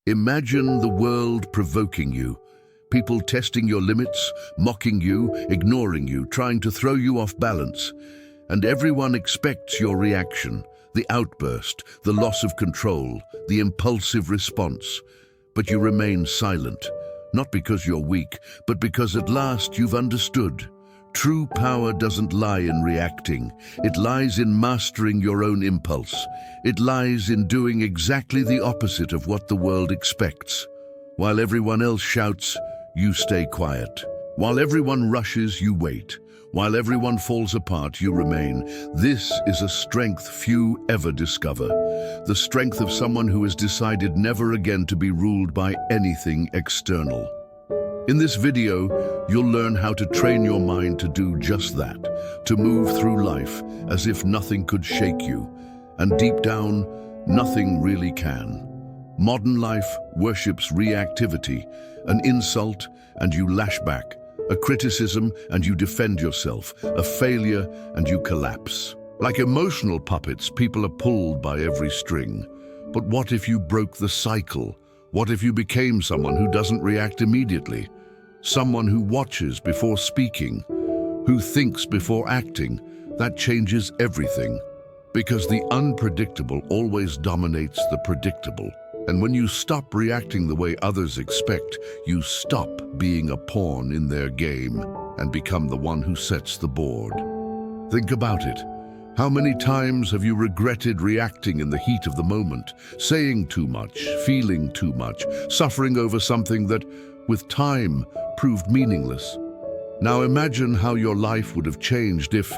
Imagine the world provoking you. People testing your limits, mocking you, ignoring you, trying to throw you off balance. And everyone expects your reaction, the outburst, the loss of control, the impulsive response. But you remain silent, not because you're weak, but because at last you've understood. True power doesn't lie in reacting. It lies in mastering your own impulse. It lies in doing exactly the opposite of what the world expects. While everyone else shouts, you stay quiet. While everyone rushes, you wait. While everyone falls apart, you remain. This is a strength few ever discover. The strength of someone who has decided never again to be ruled by anything external. In this video, you'll learn how to train your mind to do just that, to move through life as if nothing could shake you, and deep down, nothing really can. Modern life worships reactivity, an insult and you lash back, a criticism and you defend yourself, a failure and you collapse. Like emotional puppets, people are pulled by every string. But what if you broke the cycle? What if you became someone who doesn't react immediately? Someone who watches before speaking, who thinks before acting? That changes everything. Because the unpredictable always dominates the predictable. And when you stop reacting the way others expect, you stop being a pawn in their game and become the one who sets the board. Think about it. How many times have you regretted reacting in the heat of the moment, saying too much, feeling too much, suffering over something that, with time, proved meaningless? Now imagine how your life would have changed if,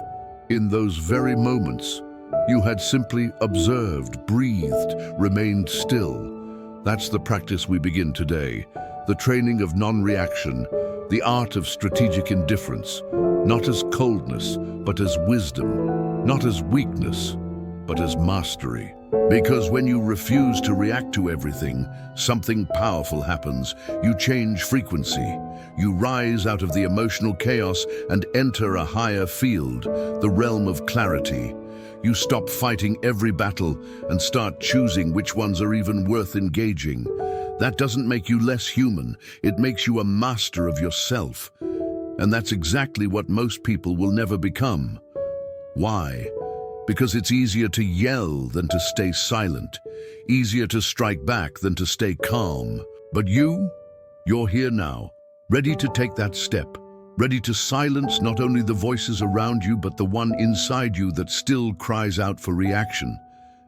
in those very moments, you had simply observed, breathed, remained still. That's the practice we begin today, the training of non-reaction, the art of strategic indifference, not as coldness, but as wisdom, not as weakness, but as mastery. Because when you refuse to react to everything, something powerful happens. You change frequency. You rise out of the emotional chaos and enter a higher field, the realm of clarity. You stop fighting every battle and start choosing which ones are even worth engaging. That doesn't make you less human. It makes you a master of yourself. And that's exactly what most people will never become. Why? Because it's easier to yell than to stay silent, easier to strike back than to stay calm. But you're here now, ready to take that step, ready to silence not only the voices around you, but the one inside you that still cries out for reaction.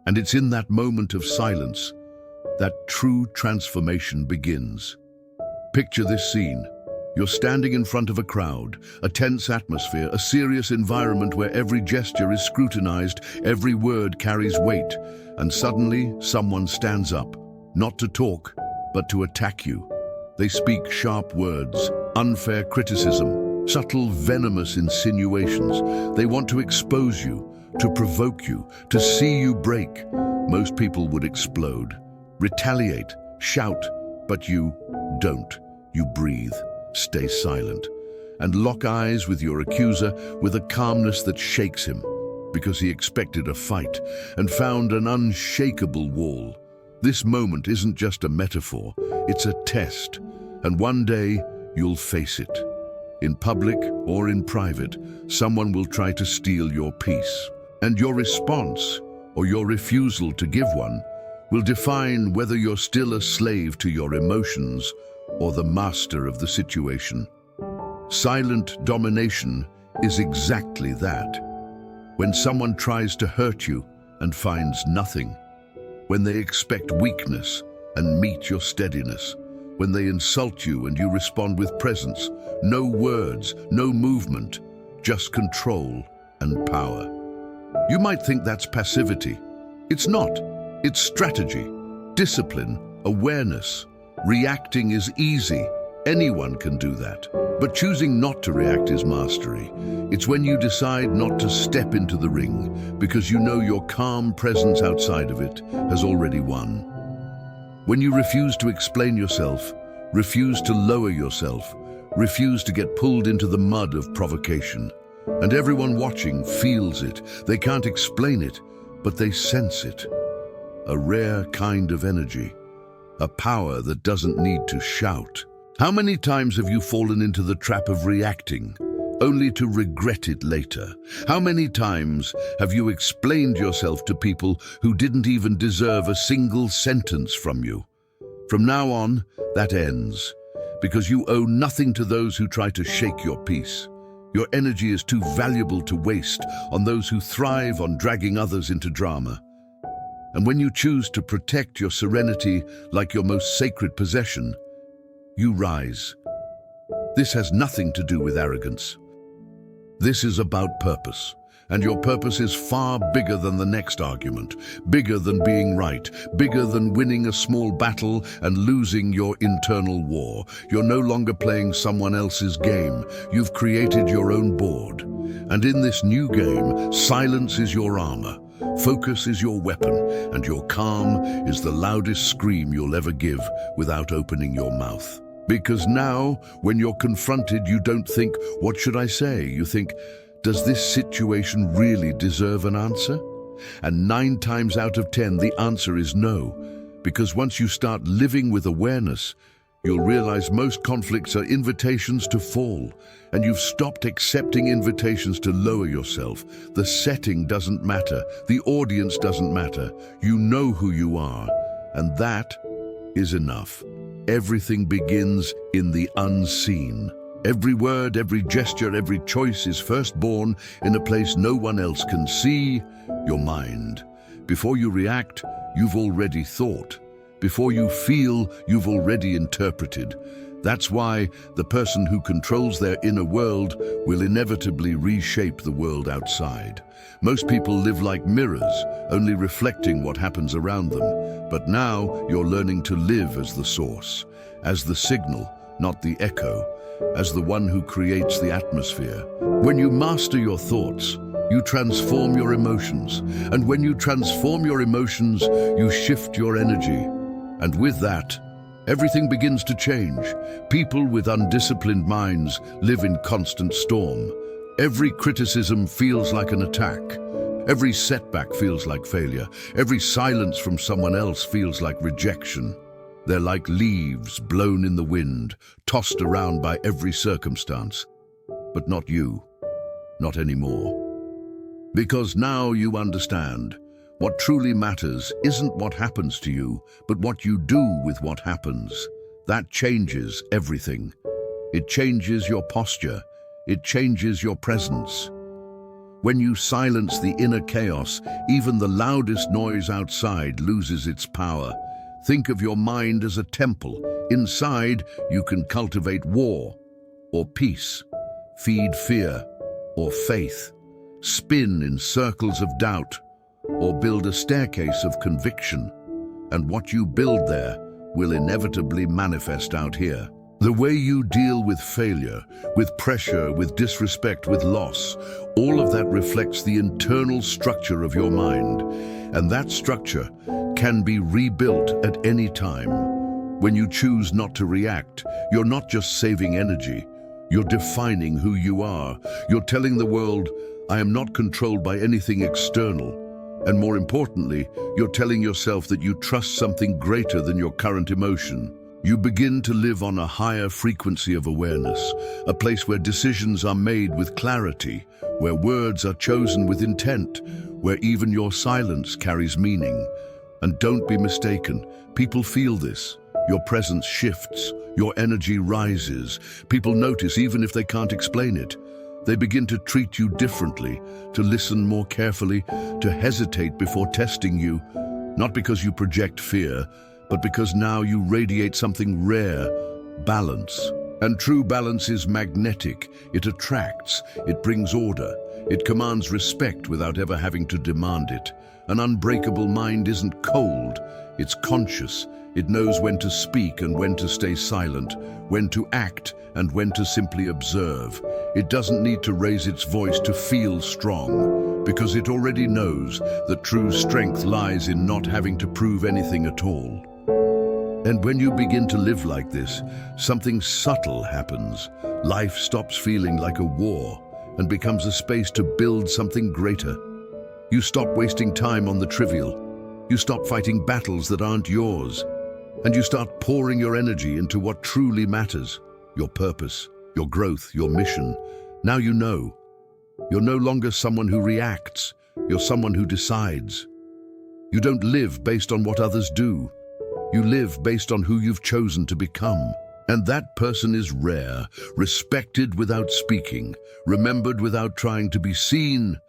And it's in that moment of silence that true transformation begins. Picture this scene. You're standing in front of a crowd, a tense atmosphere, a serious environment where every gesture is scrutinized, every word carries weight, and suddenly someone stands up, not to talk, but to attack you. They speak sharp words, unfair criticism, subtle, venomous insinuations. They want to expose you, to provoke you, to see you break. Most people would explode, retaliate, shout, but you don't. You breathe. Stay silent, and lock eyes with your accuser with a calmness that shakes him, because he expected a fight and found an unshakable wall. This moment isn't just a metaphor, it's a test, and one day you'll face it. In public or in private, someone will try to steal your peace, and your response, or your refusal to give one, will define whether you're still a slave to your emotions or the master of the situation. Silent domination is exactly that. When someone tries to hurt you and finds nothing, when they expect weakness and meet your steadiness, when they insult you and you respond with presence, no words, no movement, just control and power. You might think that's passivity. It's not. It's strategy, discipline, awareness. Reacting is easy. Anyone can do that. But choosing not to react is mastery. It's when you decide not to step into the ring because you know your calm presence outside of it has already won. When you refuse to explain yourself, refuse to lower yourself, refuse to get pulled into the mud of provocation. And everyone watching feels it. They can't explain it, but they sense it. A rare kind of energy. a power that doesn't need to shout. How many times have you fallen into the trap of reacting, only to regret it later? How many times have you explained yourself to people who didn't even deserve a single sentence from you? From now on, that ends, because you owe nothing to those who try to shake your peace. Your energy is too valuable to waste on those who thrive on dragging others into drama. And when you choose to protect your serenity like your most sacred possession, you rise. This has nothing to do with arrogance. This is about purpose. And your purpose is far bigger than the next argument, bigger than being right, bigger than winning a small battle and losing your internal war. You're no longer playing someone else's game. You've created your own board. And in this new game, silence is your armor, focus is your weapon, and your calm is the loudest scream you'll ever give without opening your mouth. Because now, when you're confronted, you don't think, "What should I say?" You think, "Does this situation really deserve an answer?" And 9 times out of 10, the answer is no. Because once you start living with awareness, you'll realize most conflicts are invitations to fall, and you've stopped accepting invitations to lower yourself. The setting doesn't matter. The audience doesn't matter. You know who you are, and that is enough. Everything begins in the unseen. Every word, every gesture, every choice is first born in a place no one else can see: your mind. Before you react, you've already thought. Before you feel, you've already interpreted. That's why the person who controls their inner world will inevitably reshape the world outside. Most people live like mirrors, only reflecting what happens around them. But now you're learning to live as the source, as the signal, not the echo, as the one who creates the atmosphere. When you master your thoughts, you transform your emotions. And when you transform your emotions, you shift your energy. And with that, everything begins to change. People with undisciplined minds live in constant storm. Every criticism feels like an attack. Every setback feels like failure. Every silence from someone else feels like rejection. They're like leaves blown in the wind, tossed around by every circumstance. But not you, not anymore. Because now you understand. What truly matters isn't what happens to you, but what you do with what happens. That changes everything. It changes your posture. It changes your presence. When you silence the inner chaos, even the loudest noise outside loses its power. Think of your mind as a temple. Inside, you can cultivate war or peace, feed fear or faith, spin in circles of doubt, or build a staircase of conviction. And what you build there will inevitably manifest out here. The way you deal with failure, with pressure, with disrespect, with loss, all of that reflects the internal structure of your mind. And that structure can be rebuilt at any time. When you choose not to react, you're not just saving energy, you're defining who you are. You're telling the world, "I am not controlled by anything external." And more importantly, you're telling yourself that you trust something greater than your current emotion. You begin to live on a higher frequency of awareness, a place where decisions are made with clarity, where words are chosen with intent, where even your silence carries meaning. And don't be mistaken, people feel this. Your presence shifts, your energy rises. People notice even if they can't explain it. They begin to treat you differently, to listen more carefully, to hesitate before testing you, not because you project fear, but because now you radiate something rare: balance. And true balance is magnetic. It attracts, it brings order, it commands respect without ever having to demand it. An unbreakable mind isn't cold, it's conscious. It knows when to speak and when to stay silent, when to act and when to simply observe. It doesn't need to raise its voice to feel strong, because it already knows that true strength lies in not having to prove anything at all. And when you begin to live like this, something subtle happens. Life stops feeling like a war and becomes a space to build something greater. You stop wasting time on the trivial. You stop fighting battles that aren't yours. And you start pouring your energy into what truly matters, your purpose, your growth, your mission. Now you know. You're no longer someone who reacts, you're someone who decides. You don't live based on what others do. You live based on who you've chosen to become. And that person is rare, respected without speaking, remembered without trying to be seen.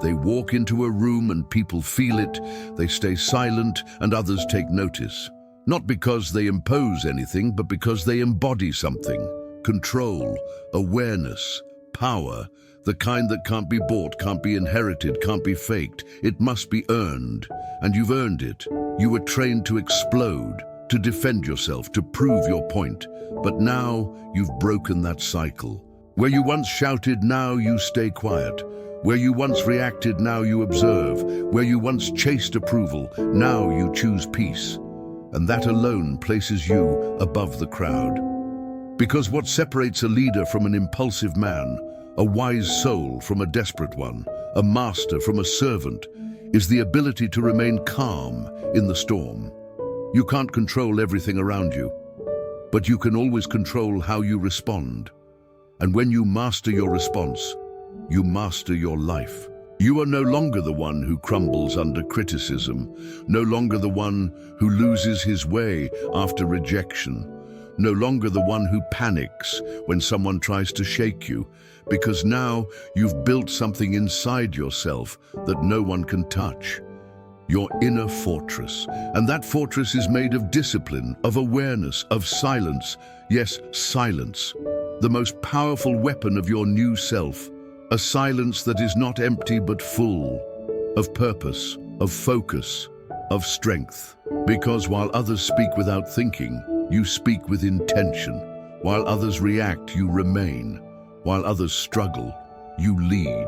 They walk into a room and people feel it. They stay silent and others take notice. Not because they impose anything, but because they embody something. Control, awareness, power, the kind that can't be bought, can't be inherited, can't be faked. It must be earned, and you've earned it. You were trained to explode, to defend yourself, to prove your point. But now you've broken that cycle. Where you once shouted, now you stay quiet. Where you once reacted, now you observe. Where you once chased approval, now you choose peace. And that alone places you above the crowd. Because what separates a leader from an impulsive man, a wise soul from a desperate one, a master from a servant, is the ability to remain calm in the storm. You can't control everything around you, but you can always control how you respond. And when you master your response, you master your life. You are no longer the one who crumbles under criticism, no longer the one who loses his way after rejection, no longer the one who panics when someone tries to shake you, because now you've built something inside yourself that no one can touch. Your inner fortress. And that fortress is made of discipline, of awareness, of silence. Yes, silence. The most powerful weapon of your new self. A silence that is not empty but full of purpose, of focus, of strength. Because while others speak without thinking, you speak with intention. While others react, you remain. While others struggle, you lead.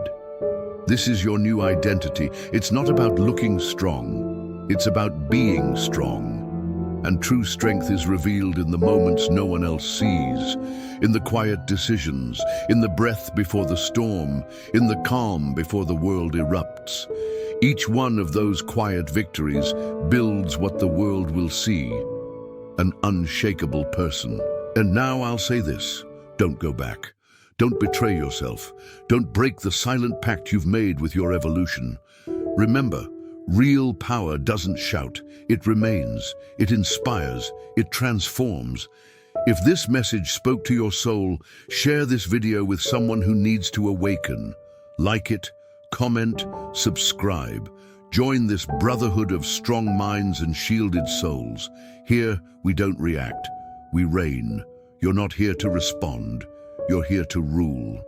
This is your new identity. It's not about looking strong. It's about being strong. And true strength is revealed in the moments no one else sees, in the quiet decisions, in the breath before the storm, in the calm before the world erupts. Each one of those quiet victories builds what the world will see, an unshakable person. And now I'll say this, don't go back. Don't betray yourself. Don't break the silent pact you've made with your evolution. Remember, real power doesn't shout. It remains. It inspires. It transforms. If this message spoke to your soul, share this video with someone who needs to awaken. Like it, comment, subscribe. Join this brotherhood of strong minds and shielded souls. Here, we don't react. We reign. You're not here to respond. You're here to rule.